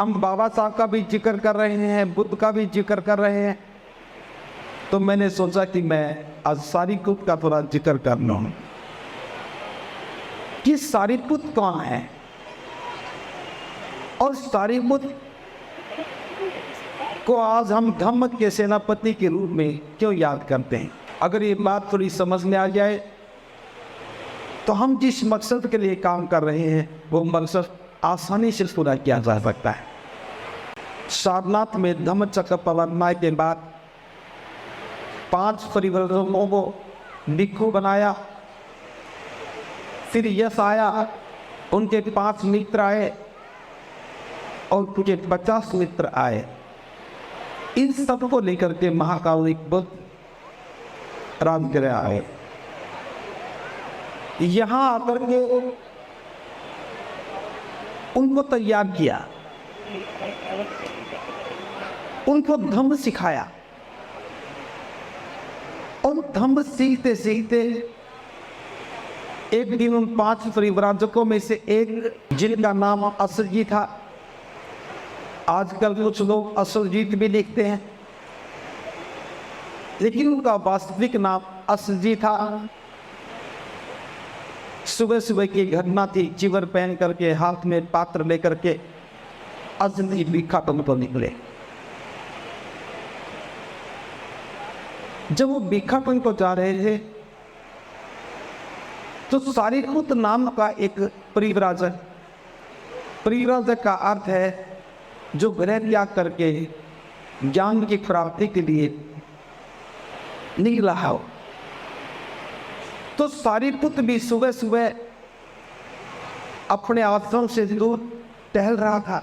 हम बाबा साहब का भी जिक्र कर रहे हैं, बुद्ध का भी जिक्र कर रहे हैं, तो मैंने सोचा कि मैं आज सारिपुत्र का थोड़ा जिक्र कर लूं कि सारिपुत्र कौन है और सारिपुत्र को आज हम धम्म के सेनापति के रूप में क्यों याद करते हैं। अगर ये बात थोड़ी समझ में आ जाए तो हम जिस मकसद के लिए काम कर रहे हैं वो मकसद आसानी से पूरा किया जा सकता है। सारनाथ में धम्म चक्र प्रवर्तन के बाद 5 परिवर्तकों को भिक्षु बनाया। फिर यश आया, उनके 5 मित्र आए और उनके 50 मित्र आए। इन सब को लेकर के महाकालिक बुद्ध रामगिर आए। यहाँ आकर के उनको तैयार किया, उनको धम्म सिखाया और धम्म सीखते सीखते एक दिन उन 5 परिव्राजकों में से एक, जिनका नाम असलजी था, आजकल कुछ लोग असलजीत भी लिखते हैं, लेकिन उनका वास्तविक नाम असलजी था। सुबह सुबह की घटना थी, चिवर पहन करके हाथ में पात्र लेकर के असलजी भिक्षाटन को निकले। जब वो भिक्षाटन को जा रहे थे तो सारिपुत्र नाम का एक परिव्राजक, परिव्राजक का अर्थ है जो गृह त्याग करके ज्ञान की प्राप्ति के लिए निकला हो। तो सारिपुत्र भी सुबह सुबह अपने आश्रम से दूर टहल रहा था।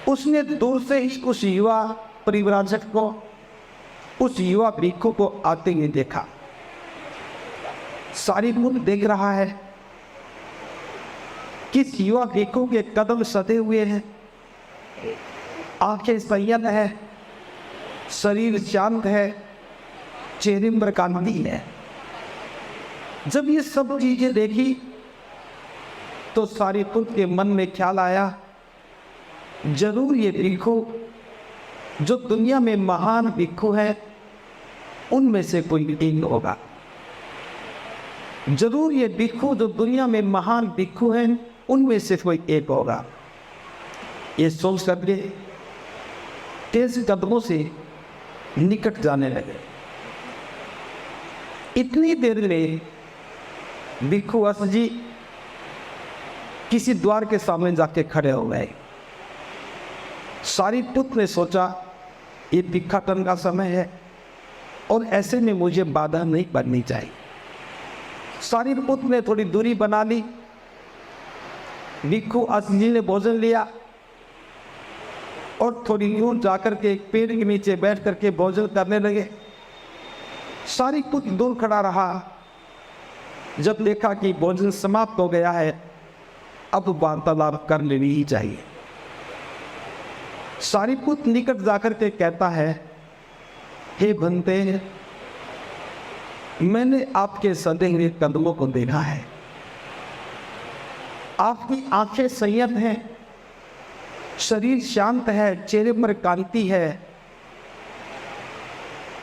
उसने दूर से ही उस युवा परिव्राजक को, उस युवा भिक्षु को आते हुए देखा। सारिपुत्र देख रहा है कि युवा भिक्षु के कदम सधे हुए हैं, आंखें संयत है, शरीर शांत है, चेहरे पर कांति है। जब ये सब चीजें देखी तो सारिपुत्र के मन में ख्याल आया, जरूर ये भिक्षु जो दुनिया में महान भिक्षु है उनमें से कोई एक होगा। जरूर ये भिक्षु जो दुनिया में महान भिक्षु हैं उनमें से कोई एक होगा। ये सोच करके तेज कदमों से निकट जाने लगे। इतनी देर में भिक्षु असलजी किसी द्वार के सामने जाके खड़े हो गए। सारिपुत्र ने सोचा ये भिक्षाटन का समय है और ऐसे में मुझे बाधा नहीं बननी चाहिए। सारिपुत्र ने थोड़ी दूरी बना ली। भिक्षु असलजी ने भोजन लिया और थोड़ी दूर जाकर के एक पेड़ के नीचे बैठ करके भोजन करने लगे। सारिपुत्र दूर खड़ा रहा। जब देखा कि भोजन समाप्त हो गया है, अब वार्तालाप कर लेनी ही चाहिए। सारिपुत्र निकट जाकर के कहता है, हे भंते, मैंने आपके सधे हुए कदमों को देखा है, आपकी आंखें संयत हैं, शरीर शांत है, चेहरे पर कांति है।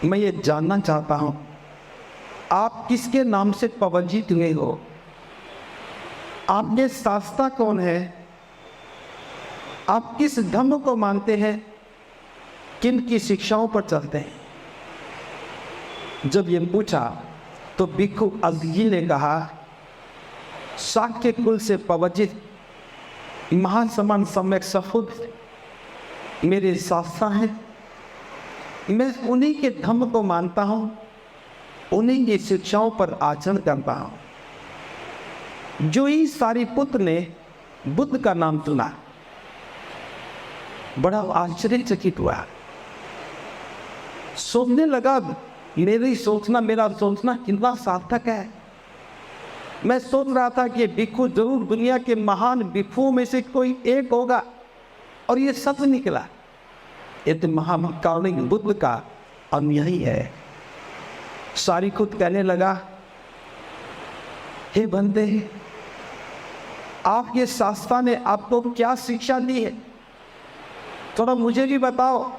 मैं ये जानना चाहता हूं आप किसके नाम से पवजित हुए हो, आपके शास्त्रा कौन है, आप किस धर्म को मानते हैं, किन की शिक्षाओं पर चलते हैं। जब ये पूछा तो भिक्षु असलजी ने कहा, शाक्य कुल से पवजित महासमान सम्यक सफुद मेरे शास्त्रा हैं, मैं उन्हीं के धर्म को मानता हूं, उन्हीं की शिक्षाओं पर आचरण करता हूं। जो ही सारिपुत्र ने बुद्ध का नाम सुना, बड़ा आश्चर्यचकित हुआ। सोचने लगा, मेरा सोचना कितना सार्थक है। मैं सोच रहा था कि भिक्षु जरूर दुनिया के महान भिक्षुओं में से कोई एक होगा और ये सच निकला। ये तो महाकालिक बुद्ध का अनुयायी है। सारिपुत्र कहने लगा, हे बंदे, आपके शास्त्रा ने आपको क्या शिक्षा दी है, थोड़ा मुझे भी बताओ।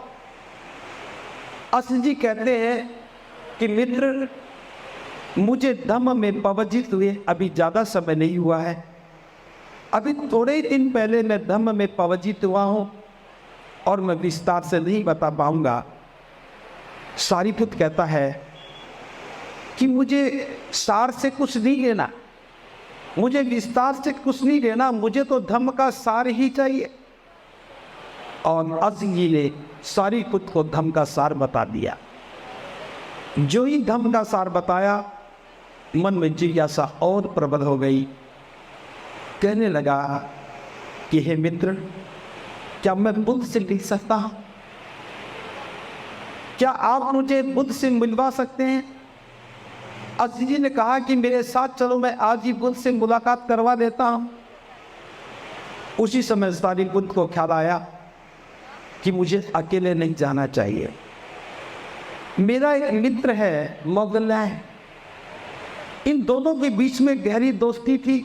अस जी कहते हैं कि मित्र, मुझे धम्म में प्रवजित हुए अभी ज़्यादा समय नहीं हुआ है, अभी थोड़े ही दिन पहले मैं धम्म में प्रवजित हुआ हूँ और मैं विस्तार से नहीं बता पाऊंगा। सारीपुत्र कहता है कि मुझे सार से कुछ नहीं लेना, मुझे विस्तार से कुछ नहीं लेना, मुझे तो धम्म का सार ही चाहिए। और असंगी ने सारीपुत्र को धम्म का सार बता दिया। जो ही धम्म का सार बताया, मन में जिज्ञासा और प्रबल हो गई। कहने लगा कि हे मित्र, क्या मैं बुद्ध से लिख सकता हूं? क्या आप मुझे बुद्ध से मिलवा सकते हैं? असी जी ने कहा कि मेरे साथ चलो, मैं आज ही बुद्ध से मुलाकात करवा देता हूं। उसी समय सारीपुत्र को ख्याल आया कि मुझे अकेले नहीं जाना चाहिए, मेरा एक मित्र है मोगलैंड, इन दोनों के बीच में गहरी दोस्ती थी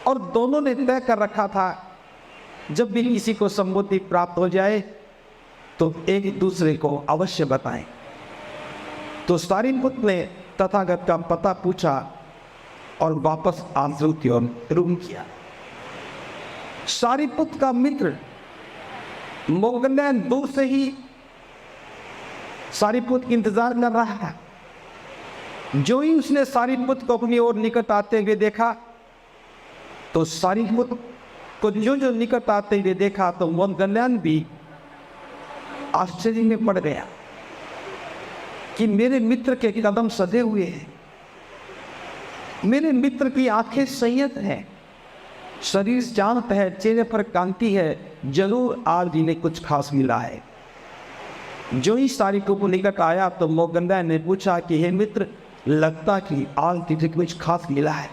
और दोनों ने तय कर रखा था जब भी किसी को सम्मति प्राप्त हो जाए तो एक दूसरे को अवश्य बताएं। तो सारीपुत्र ने तथागत का पता पूछा और वापस आश्रम की ओर रुख किया। सारीपुत्र का मित्र मोगलैंड दूर से ही सारीपुत्र की इंतजार कर रहा है। जो ही उसने सारीपुत्र को अपनी ओर निकट आते हुए देखा, तो सारीपुत्र को जो निकट आते हुए देखा तो मोगलैंड भी आश्चर्य में पड़ गया कि मेरे मित्र के कदम सधे हुए हैं, मेरे मित्र की आंखें संयत हैं, शरीर शांत है, चेहरे पर कांति है, जरूर आज इन्हें कुछ खास मिला है। जो ही सारीपुत्र को निकट आया तो मोगलैंड ने पूछा कि हे मित्र, लगता कि आज तुझे कुछ खास मिला है।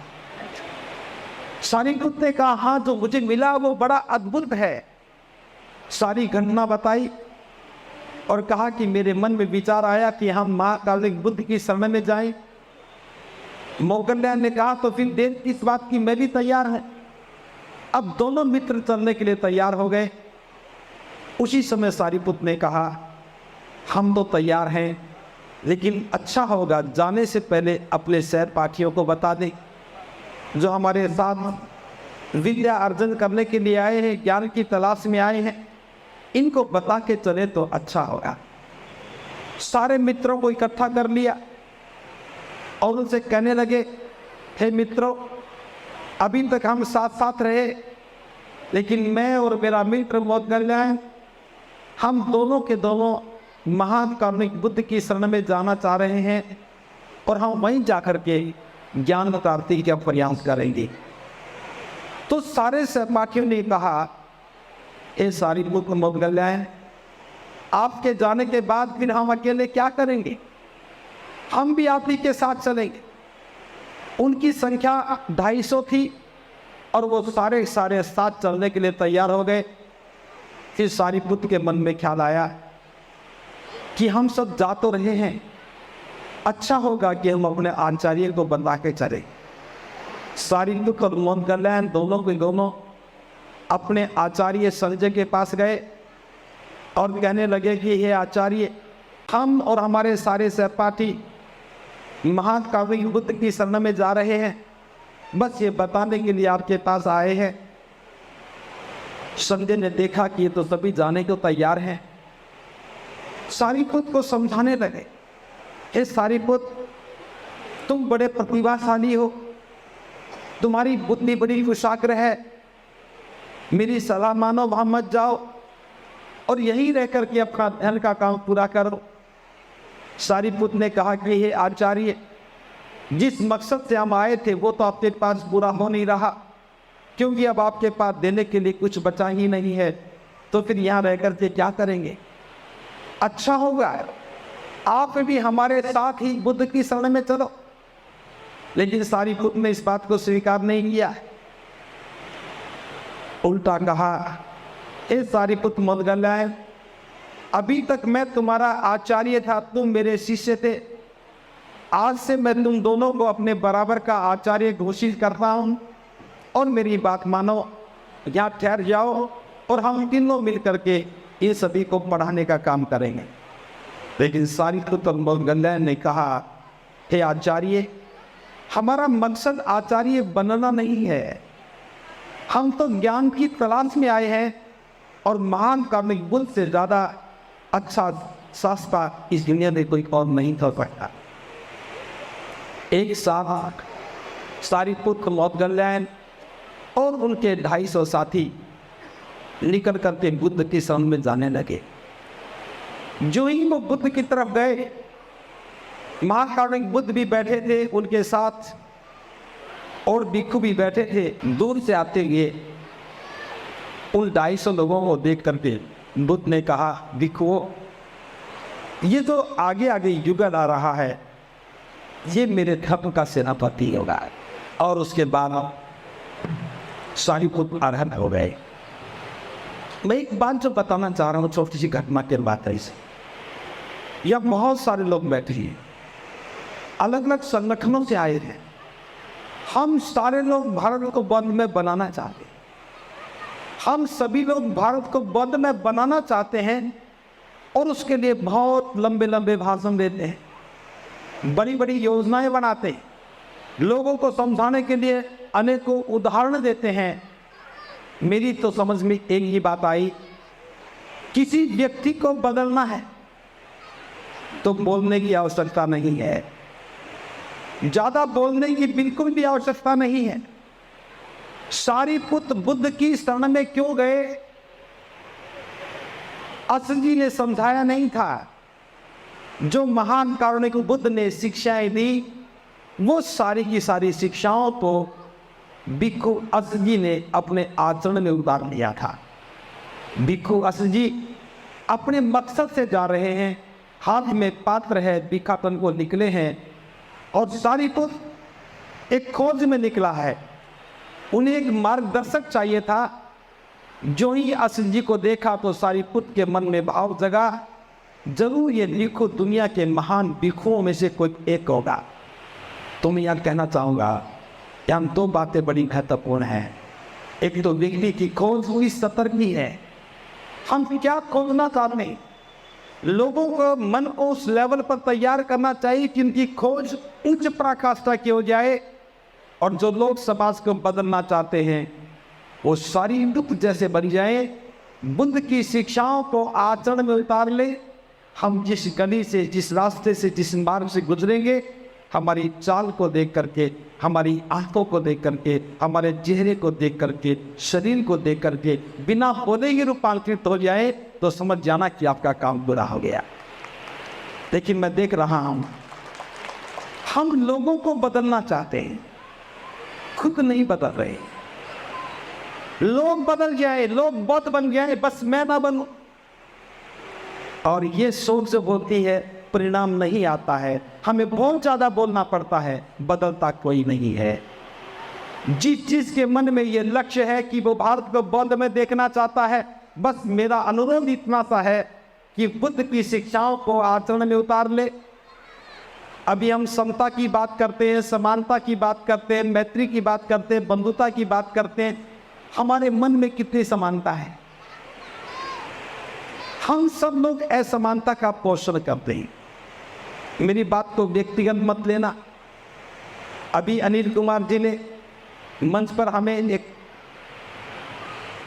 सारीपुत्र ने कहा, हाँ, जो मुझे मिला वो बड़ा अद्भुत है। सारी घटना बताई और कहा कि मेरे मन में विचार आया कि हम महाकालिक बुद्ध की शरण में जाएं। मोगलैंड ने कहा, तो फिर देर किस बात की, मैं भी तैयार है। अब दोनों मित्र चलने के लिए तैयार हो गए। उसी समय सारीपुत्र ने कहा, हम तो तैयार हैं, लेकिन अच्छा होगा जाने से पहले अपने सहपाठियों को बता दें, जो हमारे साथ विद्या अर्जन करने के लिए आए हैं, ज्ञान की तलाश में आए हैं, इनको बता के चले तो अच्छा होगा। सारे मित्रों को इकट्ठा कर लिया और उनसे कहने लगे, हे मित्रों, अभी तक हम साथ साथ रहे, लेकिन मैं और मेरा मित्र मोगलैंड, हम दोनों के दोनों महाकालिक बुद्ध की शरण में जाना चाह रहे हैं और हम वहीं जाकर के ज्ञान प्राप्ति का प्रयास करेंगे। तो सारे सहपाठियों ने कहा, ए सारीपुत्र मोगलैंड, आपके जाने के बाद फिर हम अकेले क्या करेंगे, हम भी आप ही के साथ चलेंगे। उनकी संख्या 250 थी और वो सारे साथ चलने के लिए तैयार हो गए। फिर सारीपुत्र के मन में ख्याल आया कि हम सब जा तो रहे हैं, अच्छा होगा कि हम अपने आचार्य को बता के चले। सारीपुत्र और मोगलैंड दोनों के दोनों अपने आचार्य संजय के पास गए और कहने लगे कि हे आचार्य, हम और हमारे सारे सहपाठी महाकालिक बुद्ध की शरण में जा रहे हैं, बस ये बताने के लिए आपके पास आए हैं। संजय ने देखा कि ये तो सभी जाने को तैयार हैं। सारीपुत्र को समझाने लगे, हे सारीपुत्र, तुम बड़े प्रतिभाशाली हो, तुम्हारी बुद्धि बड़ी कुशाग्र है, मेरी सलाह मानो, वहां मत जाओ और यहीं रह कर के अपना ध्यान का काम पूरा करो। सारीपुत्र ने कहा कि हे आचार्य, जिस मकसद से हम आए थे वो तो आपके पास पूरा हो नहीं रहा, क्योंकि अब आपके पास देने के लिए कुछ बचा ही नहीं है, तो फिर यहाँ रह कर के क्या करेंगे। अच्छा होगा आप भी हमारे साथ ही बुद्ध की शरण में चलो। लेकिन सारीपुत्र ने इस बात को स्वीकार नहीं किया, उल्टा कहा, हे सारीपुत्र मोगलैंड, अभी तक मैं तुम्हारा आचार्य था, तुम मेरे शिष्य थे, आज से मैं तुम दोनों को अपने बराबर का आचार्य घोषित करता हूँ और मेरी बात मानो, यहाँ ठहर जाओ और हम तीनों मिल करके ये सभी को पढ़ाने का काम करेंगे। लेकिन सारिपुत्र मोदगल्लायन ने कहा, हे आचार्य, हमारा मकसद आचार्य बनना नहीं है, हम तो ज्ञान की तलाश में आए हैं और महान कार्मिक बुद्ध से ज़्यादा अच्छा शास्त्र इस दुनिया में कोई और नहीं कर सकता। एक साथ सारिपुत्र मोदगल्लायन और उनके 250 साथी निकल करके बुद्ध की शरण में जाने लगे। जो ही वो बुद्ध की तरफ गए, महाकारुणिक बुद्ध भी बैठे थे उनके साथ और भिक्षु भी बैठे थे। दूर से आते हुए उन 250 लोगों को देख करके बुद्ध ने कहा, भिक्षुओं, ये जो आगे आगे युगल आ रहा है, ये मेरे धर्म का सेनापति होगा। और उसके बाद सारिपुत्र अरहत हो गए। मैं एक बात जो बताना चाह रहा हूँ, छोटी सी घटना के बात है इसे। यह बहुत सारे लोग बैठे हैं, अलग अलग संगठनों से आए हैं। हम सारे लोग भारत को बौद्ध में बनाना चाहते हैं। हम सभी लोग भारत को बौद्ध में बनाना चाहते हैं और उसके लिए बहुत लंबे लंबे भाषण देते हैं, बड़ी बड़ी योजनाएं बनाते हैं, लोगों को समझाने के लिए अनेकों उदाहरण देते हैं। मेरी तो समझ में एक ही बात आई, किसी व्यक्ति को बदलना है तो बोलने की आवश्यकता नहीं है, ज़्यादा बोलने की बिल्कुल भी आवश्यकता नहीं है। सारिपुत्र बुद्ध की शरण में क्यों गए? असद जी ने समझाया नहीं था। जो महान कारुणिक बुद्ध ने शिक्षाएं दी, वो सारी की सारी शिक्षाओं को भिक्षु असद जी ने अपने आचरण में उतार लिया था। भिक्षु असद जी अपने मकसद से जा रहे हैं, हाथ में पात्र है, भिक्षाटन को निकले हैं और सारिपुत्र एक खोज में निकला है। उन्हें एक मार्गदर्शक चाहिए था। जो ही असद जी को देखा तो सारिपुत्र के मन में भाव जगा, जरूर ये भिक्षु दुनिया के महान भिक्षुओं में से कोई एक होगा। तो मैं यह कहना चाहूँगा कि हम 2 बातें बड़ी महत्वपूर्ण हैं। एक तो व्यक्ति की खोज हुई सतर्की है, हम क्या खोजना चाहते हैं। लोगों को मन को उस लेवल पर तैयार करना चाहिए कि उनकी खोज उच्च पराकाष्ठा की हो जाए। और जो लोग समाज को बदलना चाहते हैं वो सारी बुद्ध जैसे बन जाए, बुद्ध की शिक्षाओं को आचरण में उतार ले। हम जिस गली से, जिस रास्ते से, जिस मार्ग से गुजरेंगे, हमारी चाल को देख करके, हमारी आंखों को देख करके, हमारे चेहरे को देख करके, शरीर को देख करके बिना बोले ही रूपांतरित हो जाए तो समझ जाना कि आपका काम बुरा हो गया। लेकिन मैं देख रहा हूँ हम लोगों को बदलना चाहते हैं, खुद नहीं बदल रहे। लोग बदल जाए, लोग बहुत बन जाए, बस मैं ना बनूं। और ये सोच जो होती है, परिणाम नहीं आता है। हमें बहुत ज़्यादा बोलना पड़ता है, बदलता कोई नहीं है। जिस चीज़ के मन में ये लक्ष्य है कि वो भारत को बौद्ध में देखना चाहता है, बस मेरा अनुरोध इतना सा है कि बुद्ध की शिक्षाओं को आचरण में उतार ले। अभी हम समता की बात करते हैं, समानता की बात करते हैं, मैत्री की बात करते हैं, बंधुता की बात करते हैं। हमारे मन में कितनी समानता है? हम सब लोग असमानता का पोषण करते हैं। मेरी बात को व्यक्तिगत मत लेना। अभी अनिल कुमार जी ने मंच पर हमें एक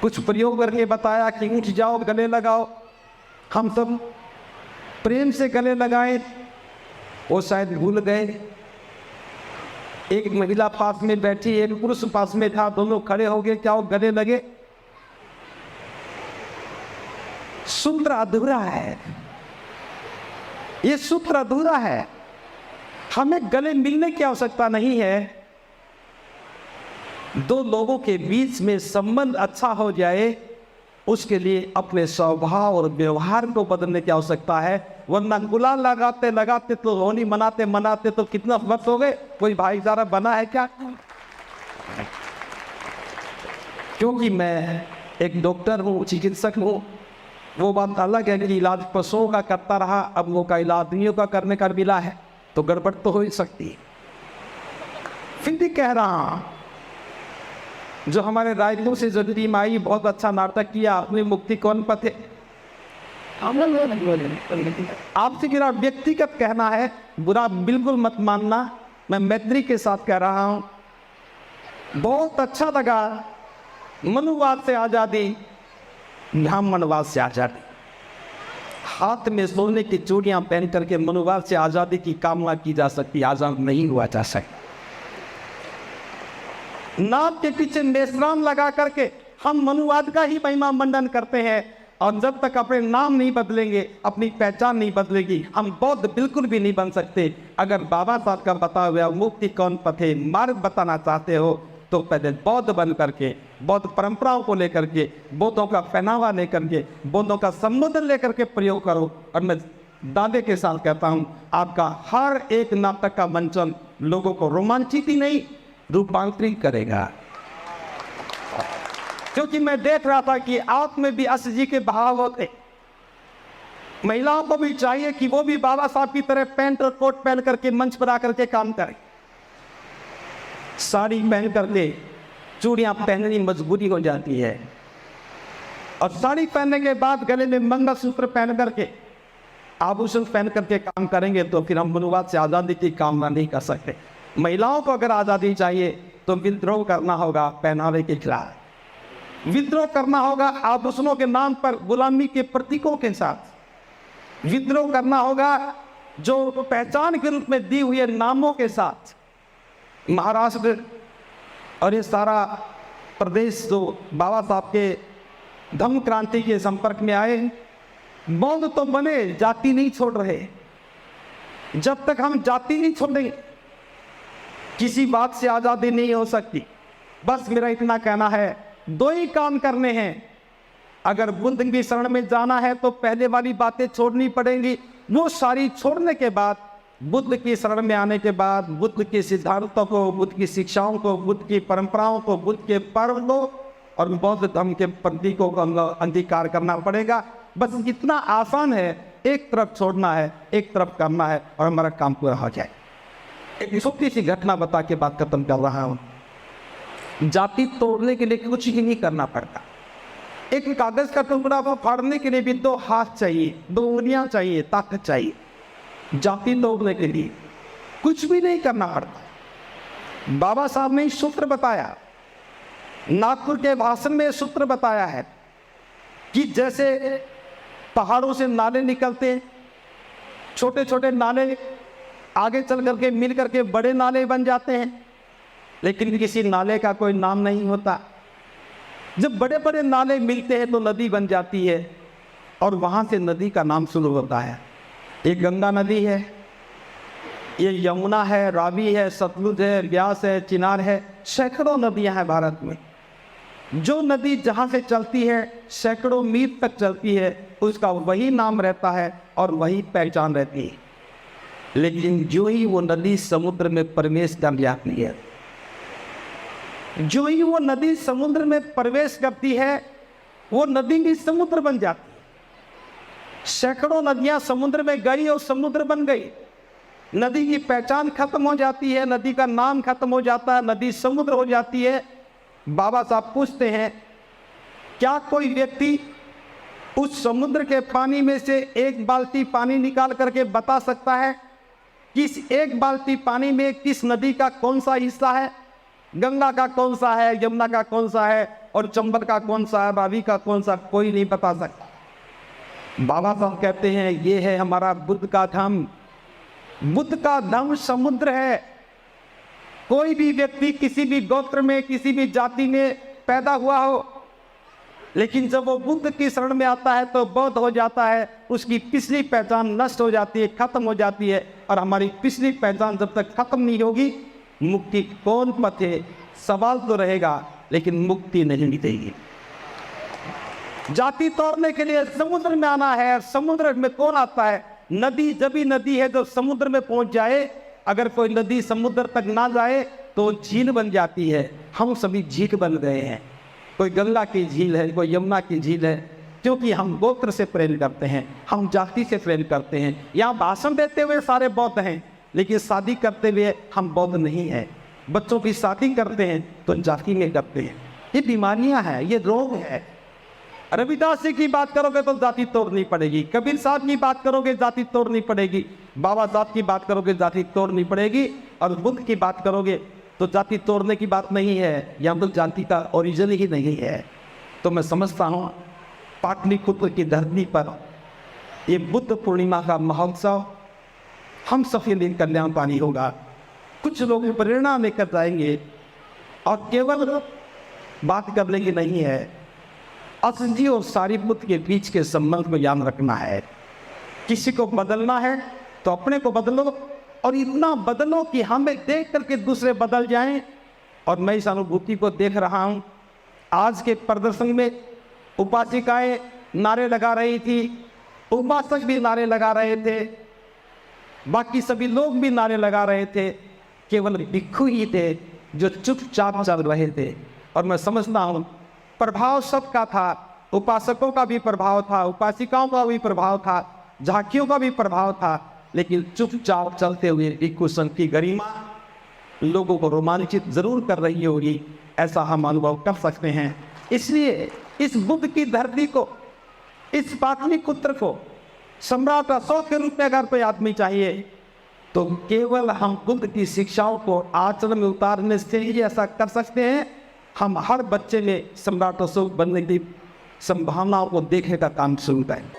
कुछ प्रयोग करके बताया कि उठ जाओ, गले लगाओ। हम सब प्रेम से गले लगाए, वो शायद भूल गए। एक महिला पास में बैठी, एक पुरुष पास में था, दोनों खड़े हो गए, क्या वो गले लगे? सूत्र अधूरा है, ये सूत्र अधूरा है। हमें गले मिलने की आवश्यकता नहीं है। 2 लोगों के बीच में संबंध अच्छा हो जाए, उसके लिए अपने स्वभाव और व्यवहार को बदलने की आवश्यकता है। वरना गुलाल लगाते लगाते तो होली मनाते मनाते तो कितना वक्त हो गए, कोई भाईचारा बना है क्या? क्योंकि मैं एक डॉक्टर हूँ, चिकित्सक हूँ, वो बात अलग है कि इलाज पशुओं का करता रहा, अब वो का इलाज आदमियों का करने का मिला है, तो गड़बड़ तो हो ही सकती है। फिर भी कह रहा हूँ, जो हमारे रायपुर से जो टीम आई, बहुत अच्छा नाटक किया आपने, मुक्ति कौन पथे। आपसे मेरा व्यक्तिगत कहना है, बुरा बिल्कुल मत मानना, मैं मैत्री के साथ कह रहा हूँ। बहुत अच्छा लगा, मनुवाद से आज़ादी, ब्राह्मणवाद से आज़ादी। हाथ में सोने की चूड़ियाँ पहन करके मनुवाद से आज़ादी की कामना की जा सकती, आज़ाद नहीं हुआ जा सकता। नाक के पीछे मेषराम लगा करके हम मनुवाद का ही महिमा मंडन करते हैं, और जब तक अपने नाम नहीं बदलेंगे, अपनी पहचान नहीं बदलेगी, हम बौद्ध बिल्कुल भी नहीं बन सकते। अगर बाबा साहब का बताया हुआ मुक्ति कौन पथे मार्ग बताना चाहते हो, तो पहले बौद्ध बन करके, बौद्ध परंपराओं को लेकर के, बौद्धों का पहनावा लेकर के, बौद्धों का संबोधन लेकर के प्रयोग करो। और मैं दादे के साथ कहता हूँ, आपका हर एक नाटक का मंचन लोगों को रोमांचित ही नहीं, रूपांतरित करेगा। क्योंकि मैं देख रहा था कि आप में भी अस जी के भाव होते। महिलाओं को भी चाहिए कि वो भी बाबा साहब की तरह पैंट और कोट पहन करके मंच पर आकर के काम करें। साड़ी पहन करके चूड़ियां पहननी मजबूरी हो जाती है, और साड़ी पहनने के बाद गले में मंगलसूत्र पहन करके, आभूषण पहन करके काम करेंगे तो फिर हम मनुवाद से आज़ादी की कामना नहीं कर सकते। महिलाओं को अगर आज़ादी चाहिए तो विद्रोह करना होगा पहनावे के खिलाफ, विद्रोह करना होगा आभूषणों के नाम पर गुलामी के प्रतीकों के साथ, विद्रोह करना होगा जो पहचान के रूप में दी हुई नामों के साथ। महाराष्ट्र और ये सारा प्रदेश जो बाबा साहब के धम्म क्रांति के संपर्क में आए, बौद्ध तो बने, जाति नहीं छोड़ रहे। जब तक हम जाति नहीं छोड़ेंगे, किसी बात से आज़ादी नहीं हो सकती। बस मेरा इतना कहना है, दो ही काम करने हैं। अगर बुद्ध की शरण में जाना है तो पहले वाली बातें छोड़नी पड़ेंगी, वो सारी छोड़ने के बाद, बुद्ध की शरण में आने के बाद, बुद्ध के सिद्धांतों को, बुद्ध की शिक्षाओं को, बुद्ध की परंपराओं को, बुद्ध के पर्व को और बौद्ध धर्म के प्रतीकों को अंगीकार करना पड़ेगा। बस इतना आसान है, एक तरफ छोड़ना है, एक तरफ करना है, और हमारा काम पूरा हो जाए। एक छोटी सी घटना बता के बात खत्म कर रहा हूँ। जाति तोड़ने के लिए कुछ ही नहीं करना पड़ता। एक कागज का टुकड़ा को फाड़ने के लिए भी दो हाथ चाहिए, दो उंगलियां चाहिए, ताकत चाहिए। जाति तोड़ने के लिए कुछ भी नहीं करना पड़ता। बाबा साहब ने सूत्र बताया, नागपुर के भाषण में सूत्र बताया है कि जैसे पहाड़ों से नाले निकलते, छोटे छोटे नाले आगे चल करके मिल करके बड़े नाले बन जाते हैं, लेकिन किसी नाले का कोई नाम नहीं होता। जब बड़े बड़े नाले मिलते हैं तो नदी बन जाती है, और वहाँ से नदी का नाम शुरू होता है। ये गंगा नदी है, ये यमुना है, रावी है, सतलुज है, ब्यास है, चिनार है, सैकड़ों नदियाँ हैं भारत में। जो नदी जहाँ से चलती है सैकड़ों मील तक चलती है, उसका वही नाम रहता है और वही पहचान रहती है। लेकिन जो ही वो नदी समुद्र में प्रवेश कर जाती है, जो ही वो नदी समुद्र में प्रवेश करती है, वो नदी भी समुद्र बन जाती है। सैकड़ों नदियां समुद्र में गई और समुद्र बन गई। नदी की पहचान खत्म हो जाती है, नदी का नाम खत्म हो जाता है, नदी समुद्र हो जाती है। बाबा साहब पूछते हैं, क्या कोई व्यक्ति उस समुद्र के पानी में से एक बाल्टी पानी निकाल करके बता सकता है कि इस एक बाल्टी पानी में किस नदी का कौन सा हिस्सा है? गंगा का कौन सा है, यमुना का कौन सा है, और चंबल का कौन सा है, रावी का कौन सा? कोई नहीं बता सकता। बाबा साहब कहते हैं, ये है हमारा बुद्ध का धम्म। बुद्ध का धम्म समुद्र है। कोई भी व्यक्ति किसी भी गोत्र में, किसी भी जाति में पैदा हुआ हो, लेकिन जब वो बुद्ध की शरण में आता है तो बौद्ध हो जाता है, उसकी पिछली पहचान नष्ट हो जाती है, खत्म हो जाती है। और हमारी पिछली पहचान जब तक खत्म नहीं होगी, मुक्ति कौन पथे सवाल तो रहेगा, लेकिन मुक्ति नहीं मिलेगी। जाति तोड़ने के लिए समुद्र में आना है। समुद्र में कौन आता है? नदी। जब भी नदी है जो समुद्र में पहुंच जाए, अगर कोई नदी समुद्र तक ना जाए तो झील बन जाती है। हम सभी झील बन गए हैं। कोई गंगा की झील है, कोई यमुना की झील है, क्योंकि हम गोत्र से प्रेम करते हैं, हम जाति से प्रेम करते हैं। यहाँ भाषण देते हुए सारे बौद्ध हैं, लेकिन शादी करते हुए हम बौद्ध नहीं हैं। बच्चों की शादी करते हैं तो जाति में करते हैं। ये बीमारियां हैं, ये रोग है। रविदास जी की बात करोगे तो जाति तोड़नी पड़ेगी, कबीर साहब की बात करोगे जाति तोड़नी पड़ेगी, बाबा साहब की बात करोगे जाति तोड़नी पड़ेगी, और बुद्ध की बात करोगे तो जाति तोड़ने की बात नहीं है, या तो जाति का ओरिजिन ही नहीं है। तो मैं समझता हूँ पाटलिपुत्र की धरती पर ये बुद्ध पूर्णिमा का महोत्सव हम सभी लिए कल्याणकारी होगा। कुछ लोग प्रेरणा लेकर जाएंगे, और केवल बात करने की नहीं है, असंजी और सारीपुत्र के बीच के संबंध को याद रखना है। किसी को बदलना है तो अपने को बदलो, और इतना बदलो कि हमें देख करके दूसरे बदल जाएं। और मैं इस अनुभूति को देख रहा हूँ। आज के प्रदर्शन में उपासिकाएं नारे लगा रही थी, उपासक भी नारे लगा रहे थे, बाकी सभी लोग भी नारे लगा रहे थे, केवल भिक्षु ही थे जो चुपचाप चल रहे थे। और मैं समझता हूँ प्रभाव सबका था, उपासकों का भी प्रभाव था, उपासिकाओं का भी प्रभाव था, झांकियों का भी प्रभाव था, लेकिन चुपचाप चलते हुए भिक्षु संघ की गरिमा लोगों को रोमांचित जरूर कर रही होगी, ऐसा हम अनुभव कर सकते हैं। इसलिए इस बुद्ध की धरती को, इस पाटलिपुत्र को सम्राट अशोक के रूप में अगर कोई आदमी चाहिए तो केवल हम बुद्ध की शिक्षाओं को आचरण में उतारने से ही ऐसा कर सकते हैं। हम हर बच्चे में सम्राट अशोक बनने की संभावनाओं को देखने का काम शुरू करें।